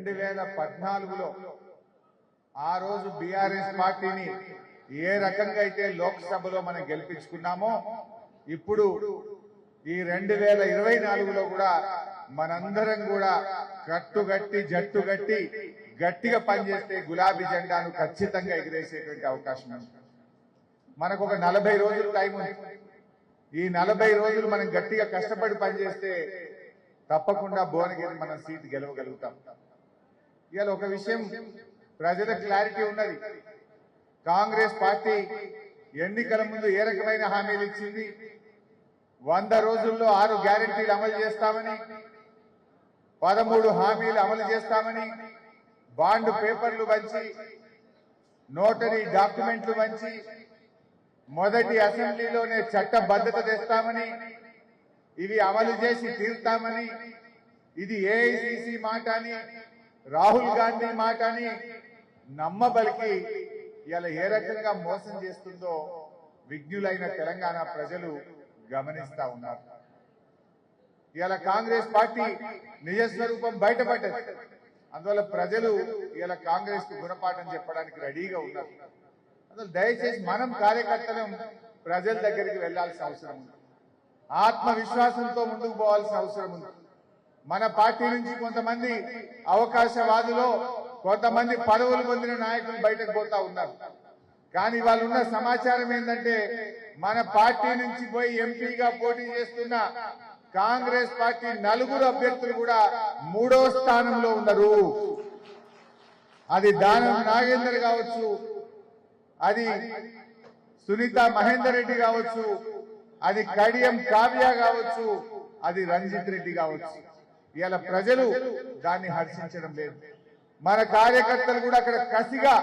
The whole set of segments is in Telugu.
2014లో ఆ రోజు బీఆర్ఎస్ పార్టీని ఏ రకంగా అయితే లోక్సభలో మనం గెలిపించుకున్నామో ఇప్పుడు ఈ 2024లో కూడా మనందరం కూడా కట్టుగట్టి జట్టుగట్టి గట్టిగా పనిచేస్తే గులాబీ జెండాను ఖచ్చితంగా ఎగిరేసేటువంటి అవకాశం ఉంది. మనకు ఒక 40 రోజులు టైం ఉంది. ఈ 40 రోజులు మనం గట్టిగా కష్టపడి పనిచేస్తే తప్పకుండా భువనగిరి మనం సీట్ గెలవగలుగుతాం. ఇవాళ ఒక విషయం ప్రజలకు క్లారిటీ ఉన్నది. కాంగ్రెస్ పార్టీ ఎన్నికల ముందు ఏ రకమైన హామీలు ఇచ్చింది? 100 రోజుల్లో 6 గ్యారెంటీలు అమలు చేస్తామని, 13 హామీలు అమలు చేస్తామని, బాండ్ పేపర్లు పంచి, నోటరీ డాక్యుమెంట్లు పంచి, మొదటి అసెంబ్లీలోనే చట్టబద్ధత తెస్తామని, ఇవి అమలు చేసి తీరుతామని, ఇది ఏఐసిసి మాట అని, రాహుల్ గాంధీ మాట అని నమ్మబలికి ఇలా ఏ రకంగా మోసం చేస్తుందో విజ్ఞులైన తెలంగాణ ప్రజలు గమనిస్తా ఉన్నారు. ఇలా కాంగ్రెస్ పార్టీ నిజస్వరూపం బయటపడ్డది. అందువల్ల ప్రజలు ఇలా కాంగ్రెస్ కు గుణపాఠం చెప్పడానికి రెడీగా ఉన్నారు. అందువల్ల దయచేసి మనం కార్యకర్తలం ప్రజల దగ్గరికి వెళ్లాల్సిన అవసరం ఉంది. ఆత్మవిశ్వాసంతో ముందుకు పోవాల్సిన అవసరం ఉంది. మన పార్టీ నుంచి కొంతమంది అవకాశవాదులో కొంతమంది పదవులు పొందిన నాయకులు బయటకు పోతా ఉన్నారు. కానీ వాళ్ళు ఉన్న సమాచారం ఏంటంటే మన పార్టీ నుంచి పోయి ఎంపీగా పోటీ చేస్తున్న కాంగ్రెస్ పార్టీ 4 అభ్యర్థులు కూడా 3వ స్థానంలో ఉన్నారు. అది దానం నాగేందర్ కావచ్చు, అది సునీత మహేందర్ రెడ్డి కావచ్చు, అది కడియం కావ్య కావచ్చు, అది రంజిత్ రెడ్డి కావచ్చు. ఇవాళ ప్రజలు దాన్ని హర్షించడం లేదు. మన కార్యకర్తలు కూడా అక్కడ కసిగా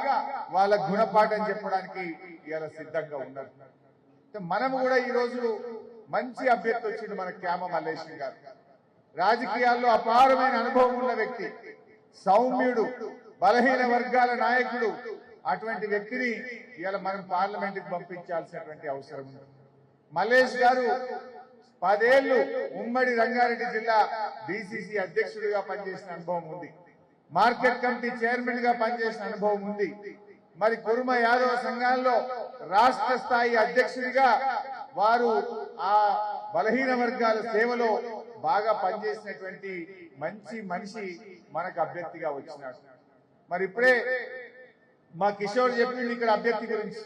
వాళ్ళ గుణపాఠం చెప్పడానికి ఇవాళ సిద్ధంగా ఉన్నారు. మనం కూడా ఈ రోజు మంచి అభ్యర్థి వచ్చింది మన క్యామ మల్లేశ్వరి గారు. రాజకీయాల్లో అపారమైన అనుభవం ఉన్న వ్యక్తి, సౌమ్యుడు, బలహీన వర్గాల నాయకుడు. అటువంటి వ్యక్తిని ఇవాళ మనం పార్లమెంట్ కి పంపించాల్సినటువంటి అవసరం ఉంది. మల్లేష్ గారు 10 ఏళ్లు ఉమ్మడి రంగారెడ్డి జిల్లా డిసిసి అధ్యక్షుడిగా పనిచేసిన అనుభవం ఉంది. మార్కెట్ కమిటీ చైర్మన్ గా పనిచేసిన అనుభవం ఉంది. మరి కురుమ యాదవ సంఘాల్లో రాష్ట్ర స్థాయి అధ్యక్షుడిగా వారు ఆ బలహీన వర్గాల సేవలో బాగా పనిచేసినటువంటి మంచి మనిషి మనకు అభ్యర్థిగా వచ్చినాడు. మరి ఇప్పుడే మా కిషోర్ చెప్పింది ఇక్కడ అభ్యర్థి గురించి.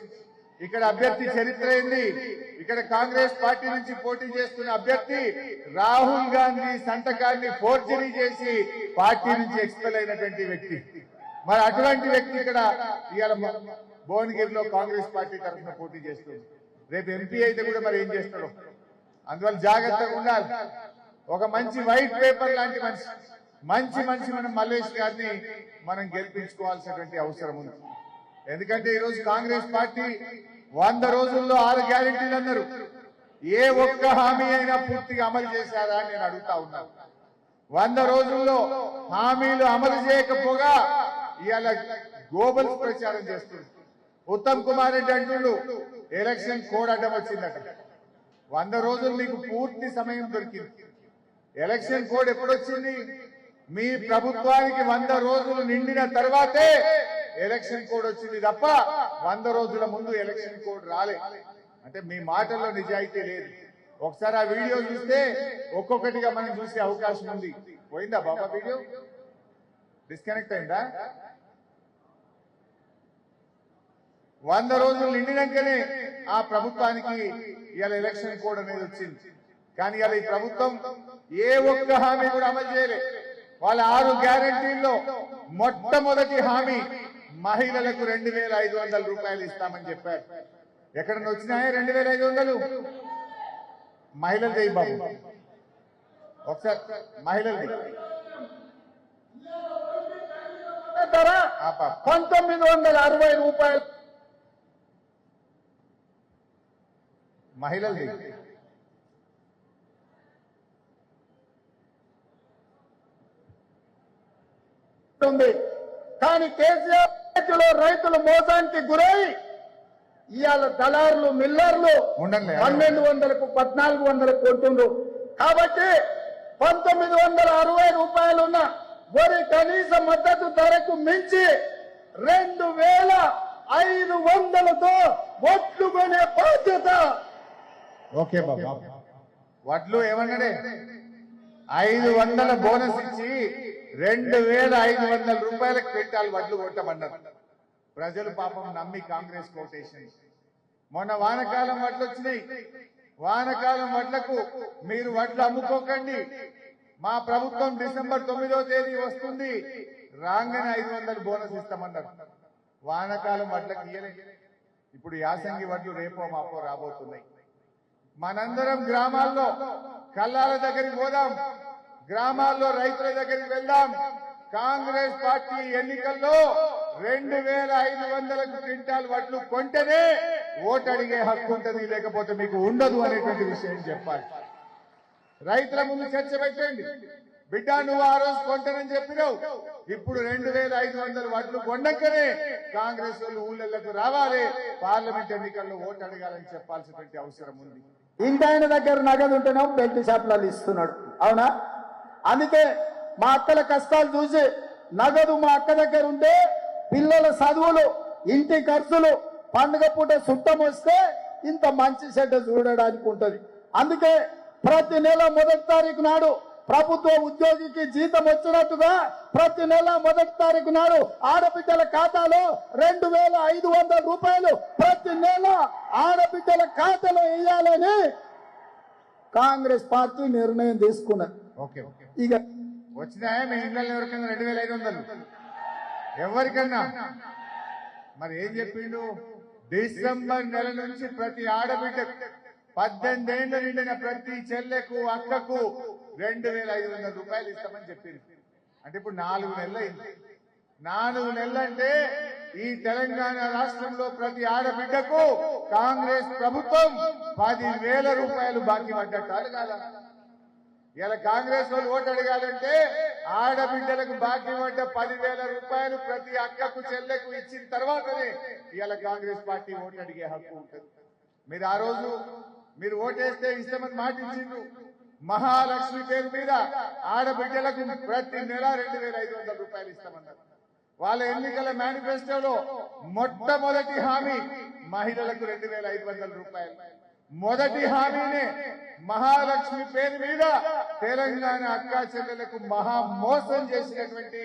ఇక్కడ అభ్యర్థి చరిత్ర ఏంది? ఇక్కడ కాంగ్రెస్ పార్టీ నుంచి పోటీ చేస్తున్న అభ్యర్థి రాహుల్ గాంధీ సంతకాన్ని ఫోర్జరీ చేసి పార్టీ నుంచి ఎక్స్పెల్ అయినటువంటి వ్యక్తి. మరి అటువంటి వ్యక్తి ఇక్కడ ఇవాళ భువనగిరిలో కాంగ్రెస్ పార్టీ తరఫున పోటీ చేస్తుంది. రేపు ఎంపీ అయితే కూడా మరి ఏం చేస్తాడో. అందువల్ల జాగ్రత్తగా ఉండాలి. ఒక మంచి వైట్ పేపర్ లాంటి మంచి మనం మల్లేష్ గారిని మనం గెలిపించుకోవాల్సినటువంటి అవసరం ఉంది. ఎందుకంటే ఈరోజు కాంగ్రెస్ పార్టీ 100 రోజుల్లో 6 గ్యారెంటీలు అన్నారు. ఏ ఒక్క హామీ అయినా పూర్తిగా అమలు చేశారా అని నేను అడుగుతా ఉన్నాను. 100 రోజుల్లో హామీలు అమలు చేయకపోగా ఇవాళ గ్లోబల్ ప్రచారం చేస్తుంది. ఉత్తమ్ కుమార్ రెడ్డి అంటుడు ఎలక్షన్ కోడ్ అడ్డం వచ్చిందట. 100 రోజులు మీకు పూర్తి సమయం దొరికింది. Election code ఎప్పుడొచ్చింది? మీ ప్రభుత్వానికి 100 రోజులు నిండిన తర్వాతే ఎలక్షన్ కోడ్ వచ్చింది తప్ప 100 రోజుల ముందు ఎలక్షన్ కోడ్ రాలే. అంటే మీ మాటల్లో నిజాయితీ లేదు. ఒకసారి ఆ వీడియో చూస్తే ఒక్కొక్కటిగా మనం చూసే అవకాశం ఉంది. పోయిందా బాబా వీడియో? డిస్కనెక్ట్ అయిందా? 100 రోజులు నిండినాకనే ఆ ప్రభుత్వానికి ఇవాళ ఎలక్షన్ కోడ్ అనేది వచ్చింది. కానీ ఇవాళ ఈ ప్రభుత్వం ఏ ఒక్క హామీ కూడా అమలు చేయలే. వాళ్ళ 6 గ్యారెంటీల్లో మొట్టమొదటి హామీ మహిళలకు 2500 రూపాయలు ఇస్తామని చెప్పారు. ఎక్కడన్నా వచ్చినాయా 2500? మహిళలు చేయి బాబు ఒకసారి. మహిళలు 1960 రూపాయలు మహిళలు ఉంది. కానీ కేసీఆర్ రైతులు మోసానికి గురై ఇవాళ దళారులు మిల్లర్లు 1200కు 1400 కొంటుండ్రు. కాబట్టి 1960 రూపాయలున్న వరి కనీస మద్దతు ధరకు మించి 2,500తో ఒట్లు కొనే బాధ్యత. ఓకే బాబా, వడ్లు ఏమన్నాడే 500 బోనస్ ఇచ్చి 2,500 రూపాయల క్వింటాల్ వడ్లు కొట్టమన్నారు. ప్రజలు పాపం నమ్మి కాంగ్రెస్ కోటేషన్. మొన్న వానకాలం వడ్లు వచ్చినాయి. వానకాలం వడ్లకు మీరు వడ్లు అమ్ముకోకండి, మా ప్రభుత్వం డిసెంబర్ 9వ తేదీ వస్తుంది, రాగానే 500 బోనస్ ఇస్తామన్నారు. వానకాలం వడ్లకు ఇయ్యలేదు. ఇప్పుడు యాసంగి వడ్లు రేపో మాపో రాబోతున్నాయి. మనందరం గ్రామాల్లో కల్లాల దగ్గరికి పోదాం, గ్రామాల్లో రైతుల దగ్గరికి వెళ్దాం. కాంగ్రెస్ పార్టీ ఎన్నికల్లో 2,500 క్వింటాల్ వడ్లు కొంటేనే ఓటు అడిగే హక్కు ఉంటుంది, లేకపోతే మీకు ఉండదు అనేటువంటి విషయం చెప్పాలి. రైతుల ముందు చర్చ పెట్టండి. బిడ్డ, నువ్వు ఆ రోజు కొంటానని చెప్పినావు, ఇప్పుడు 2,500 వడ్లు కొండకనే కాంగ్రెస్ వాళ్ళు ఊళ్ళకు రావాలి, పార్లమెంట్ ఎన్నికల్లో ఓటు అడగాలని చెప్పాల్సినటువంటి అవసరం ఉంది. ఇంటాయన దగ్గర నగదు ఉంటేనేమో బెల్ట్ షాపులలో ఇస్తున్నాడు, అవునా? అందుకే మా అక్కల కష్టాలు చూసి నగదు మా అక్క దగ్గర ఉంటే పిల్లల చదువులు, ఇంటి ఖర్చులు, పండుగ పూట చుట్టం వస్తే ఇంత మంచి చెడ్డ చూడడానికి ఉంటది. అందుకే ప్రతి నెల 1వ తారీఖు నాడు ప్రభుత్వ ఉద్యోగికి జీతం వచ్చినట్టుగా ప్రతి నెల 1వ తారీఖు నాడు ఆడబిడ్డల ఖాతాలో 2,500 రూపాయలు ప్రతి నెల ఆడబిడ్డల ఖాతాలో వేయాలని కాంగ్రెస్ పార్టీ నిర్ణయం తీసుకున్నది. ఓకే, ఇక వచ్చినాయా మీ ఇంట్లో ఎవరికైనా 2,500? ఎవరికన్నా? మరి ఏం చెప్పిండు? డిసెంబర్ నెల నుంచి ప్రతి ఆడబిడ్డ 18 ఏళ్లు నిండిన ప్రతి చెల్లెకు అక్కకు 2,500 రూపాయలు ఇస్తామని చెప్పింది. అంటే ఇప్పుడు 4 నెలలు అయింది. 4 నెలలు అంటే ఈ తెలంగాణ రాష్ట్రంలో ప్రతి ఆడబిడ్డకు కాంగ్రెస్ ప్రభుత్వం 10,000 రూపాయలు బాకీ పడ్డట్టు అడగాల. ఇలా కాంగ్రెస్ వాళ్ళు ఓటు అడగాలంటే ఆడబిడ్డలకు బాకీ పడ్డ 10,000 రూపాయలు ప్రతి అక్కకు చెల్లెకు ఇచ్చిన తర్వాతనే ఇలా కాంగ్రెస్ పార్టీ ఓటు అడిగే హక్కు ఉంటుంది. మీరు ఆ రోజు మీరు ఓటేస్తే ఇస్తామని మాట ఇచ్చిండ్రు. మహాలక్ష్మి పేరు మీద ఆడబిడ్డలకు ప్రతి నెల 2,500 రూపాయలు ఇస్తామన్నారు. వాళ్ళ ఎన్నికల మేనిఫెస్టోలో మొట్టమొదటి హామీ మహిళలకు 2,500 రూపాయలు. మొదటి హామీనే మహాలక్ష్మి పేరు మీద తెలంగాణ అక్కా చెల్లెలకు మహా మోసం చేసినటువంటి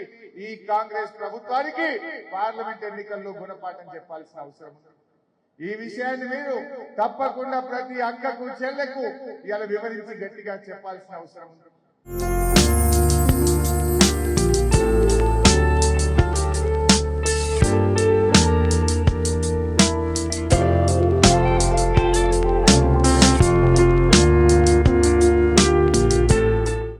ఈ కాంగ్రెస్ ప్రభుత్వానికి పార్లమెంట్ ఎన్నికల్లో గుణపాఠం చెప్పాల్సిన అవసరం ఉంది. ఈ విషయాన్ని మీరు తప్పకుండా ప్రతి అక్కకు చెల్లెకు ఇలా వివరించి గట్టిగా చెప్పాల్సిన అవసరం ఉంది.